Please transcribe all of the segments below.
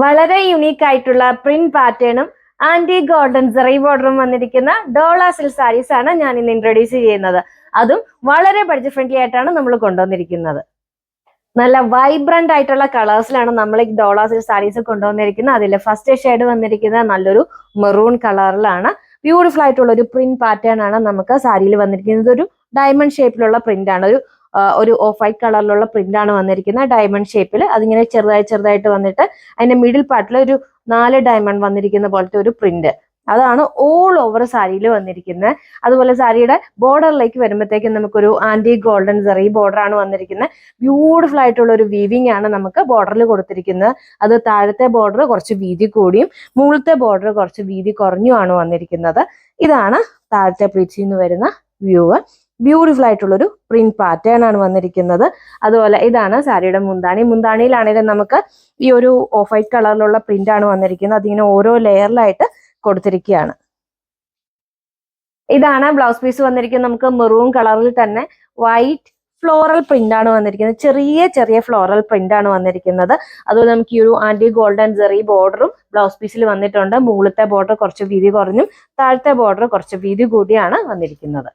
വളരെ യുണീക്ക് ആയിട്ടുള്ള പ്രിന്റ് പാറ്റേണും ആന്റി ഗോൾഡൻ സെറി ബോർഡറും വന്നിരിക്കുന്ന ഡോള സിൽക്ക് സാരീസ് ആണ് ഞാൻ ഇന്ന് ഇൻട്രൊഡ്യൂസ് ചെയ്യുന്നത്. അതും വളരെ ബഡ്ജറ്റ് ഫ്രണ്ട്ലി ആയിട്ടാണ് നമ്മൾ കൊണ്ടുവന്നിരിക്കുന്നത്. നല്ല വൈബ്രന്റ് ആയിട്ടുള്ള കളേഴ്സിലാണ് നമ്മൾ ഈ ഡോള സിൽക്ക് സാരീസ് കൊണ്ടുവന്നിരിക്കുന്നത്. അതിൽ ഫസ്റ്റ് ഷെയ്ഡ് വന്നിരിക്കുന്നത് നല്ലൊരു മെറൂൺ കളറിലാണ്. ബ്യൂട്ടിഫുൾ ആയിട്ടുള്ള ഒരു പ്രിന്റ് പാറ്റേൺ ആണ് നമുക്ക് സാരിയിൽ വന്നിരിക്കുന്നത്. ഒരു ഡയമണ്ട് ഷേപ്പിലുള്ള പ്രിന്റ് ആണ്. ഒരു ഓഫ് വൈറ്റ് കളറിലുള്ള പ്രിന്റ് ആണ് വന്നിരിക്കുന്നത്. ഡയമണ്ട് ഷേപ്പിൽ അതിങ്ങനെ ചെറുതായിട്ട് വന്നിട്ട് അതിന്റെ മിഡിൽ പാർട്ടിൽ ഒരു 4 ഡയമണ്ട് വന്നിരിക്കുന്ന പോലത്തെ ഒരു പ്രിന്റ്. അതാണ് ഓൾ ഓവർ സാരിയിൽ വന്നിരിക്കുന്നത്. അതുപോലെ സാരിയുടെ ബോർഡറിലേക്ക് വരുമ്പോഴത്തേക്കും നമുക്കൊരു ആന്റി ഗോൾഡൻ സെറി ബോർഡർ ആണ് വന്നിരിക്കുന്നത്. ബ്യൂട്ടിഫുൾ ആയിട്ടുള്ള ഒരു വീവിംഗ് ആണ് നമുക്ക് ബോർഡറിൽ കൊടുത്തിരിക്കുന്നത്. അത് താഴത്തെ ബോർഡർ കുറച്ച് വീതി കൂടിയും മുകളിലത്തെ ബോർഡർ കുറച്ച് വീതി കുറഞ്ഞുമാണ് വന്നിരിക്കുന്നത്. ഇതാണ് താഴത്തെ പ്ലീറ്റ്സിൽ നിന്ന് വരുന്ന വ്യൂ. ബ്യൂട്ടിഫുൾ ആയിട്ടുള്ള ഒരു പ്രിന്റ് പാറ്റേൺ ആണ് വന്നിരിക്കുന്നത്. അതുപോലെ ഇതാണ് സാരിയുടെ മുന്താണി. മുന്താണിയിലാണെങ്കിലും നമുക്ക് ഈ ഒരു ഓഫ് വൈറ്റ് കളറിലുള്ള പ്രിന്റ് ആണ് വന്നിരിക്കുന്നത്. അതിങ്ങനെ ഓരോ ലെയറിലായിട്ട് കൊടുത്തിരിക്കുകയാണ്. ഇതാണ് ബ്ലൗസ് പീസ് വന്നിരിക്കുന്നത്. നമുക്ക് മെറൂൺ കളറിൽ തന്നെ വൈറ്റ് ഫ്ലോറൽ പ്രിന്റ് ആണ് വന്നിരിക്കുന്നത്. ചെറിയ ഫ്ലോറൽ പ്രിന്റ് ആണ് വന്നിരിക്കുന്നത്. അതുപോലെ നമുക്ക് ഈ ഒരു ആന്റി ഗോൾഡൻ സെറി ബോർഡറും ബ്ലൗസ് പീസിൽ വന്നിട്ടുണ്ട്. മുകളിലത്തെ ബോർഡർ കുറച്ച് വീതി കുറഞ്ഞും താഴത്തെ ബോർഡർ കുറച്ച് വീതി കൂടിയാണ് വന്നിരിക്കുന്നത്.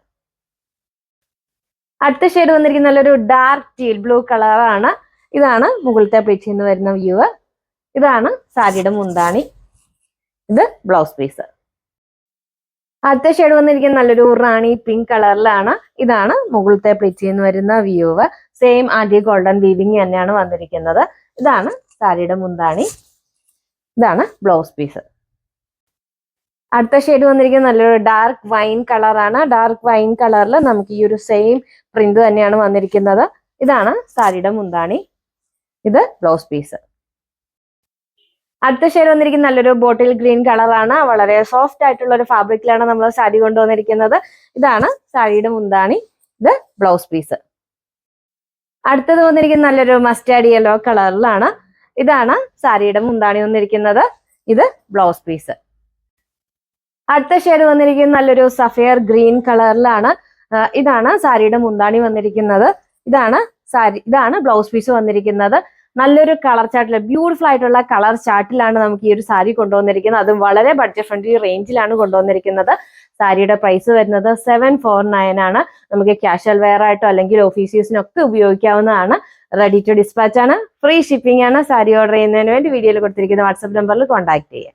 അടുത്ത ഷെയ്ഡ് വന്നിരിക്കുന്ന നല്ലൊരു ഡാർക്ക് ടീൽ ബ്ലൂ കളറാണ്. ഇതാണ് മുകളിലത്തെ പ്ലീറ്റിൽ നിന്ന് വരുന്ന വ്യൂ. ഇതാണ് സാരിയുടെ മുന്താണി. ഇത് ബ്ലൗസ് പീസ്. അടുത്ത ഷെയ്ഡ് വന്നിരിക്കുന്ന നല്ലൊരു റാണി പിങ്ക് കളറിലാണ്. ഇതാണ് മുകളിലത്തെ പ്ലീറ്റിൽ നിന്ന് വരുന്ന വ്യൂ. സെയിം ആന്റി ഗോൾഡൻ വീവിങ് തന്നെയാണ് വന്നിരിക്കുന്നത്. ഇതാണ് സാരിയുടെ മുന്താണി. ഇതാണ് ബ്ലൗസ് പീസ്. അടുത്ത ഷെയ്ഡ് വന്നിരിക്കുന്നത് നല്ലൊരു ഡാർക്ക് വൈൻ കളറാണ്. ഡാർക്ക് വൈൻ കളറിൽ നമുക്ക് ഈ ഒരു സെയിം പ്രിന്റ് തന്നെയാണ് വന്നിരിക്കുന്നത്. ഇതാണ് സാരിയുടെ മുന്താണി. ഇത് ബ്ലൗസ് പീസ്. അടുത്ത ഷെയ്ഡ് വന്നിരിക്കുന്ന നല്ലൊരു ബോട്ടിൽ ഗ്രീൻ കളറാണ്. വളരെ സോഫ്റ്റ് ആയിട്ടുള്ള ഒരു ഫാബ്രിക്കിലാണ് നമ്മൾ സാരി കൊണ്ടുവന്നിരിക്കുന്നത്. ഇതാണ് സാരിയുടെ മുന്താണി. ഇത് ബ്ലൗസ് പീസ്. അടുത്തത് വന്നിരിക്കുന്ന നല്ലൊരു മസ്റ്റാർഡ് യെല്ലോ കളറിലാണ്. ഇതാണ് സാരിയുടെ മുന്താണി വന്നിരിക്കുന്നത്. ഇത് ബ്ലൗസ് പീസ്. അടുത്ത ഷെയ്ഡ് വന്നിരിക്കുന്നത് നല്ലൊരു സഫയർ ഗ്രീൻ കളറിലാണ്. ഇതാണ് സാരിയുടെ മുന്താണി വന്നിരിക്കുന്നത്. ഇതാണ് ബ്ലൗസ് പീസ് വന്നിരിക്കുന്നത്. നല്ലൊരു കളർ ചാർട്ടിൽ ബ്യൂട്ടിഫുൾ ആയിട്ടുള്ള കളർ ചാർട്ടിലാണ് നമുക്ക് ഈ ഒരു സാരി കൊണ്ടുവന്നിരിക്കുന്നത്. അതും വളരെ ബഡ്ജറ്റ് ഫ്രണ്ട്ലി റേഞ്ചിലാണ് കൊണ്ടുവന്നിരിക്കുന്നത്. സാരിയുടെ പ്രൈസ് വരുന്നത് 749 ആണ്. നമുക്ക് കാഷ്വൽ വെയർ ആയിട്ടോ അല്ലെങ്കിൽ ഓഫീസ് യൂസിനൊക്കെ ഉപയോഗിക്കാവുന്നതാണ്. റെഡി ടു ഡിസ്പാച്ച് ആണ്. ഫ്രീ ഷിപ്പിംഗ് ആണ്. സാരി ഓർഡർ ചെയ്യുന്നതിന് വേണ്ടി വീഡിയോയിൽ കൊടുത്തിരിക്കുന്ന വാട്സ്ആപ്പ് നമ്പറിൽ കോൺടാക്ട് ചെയ്യുക.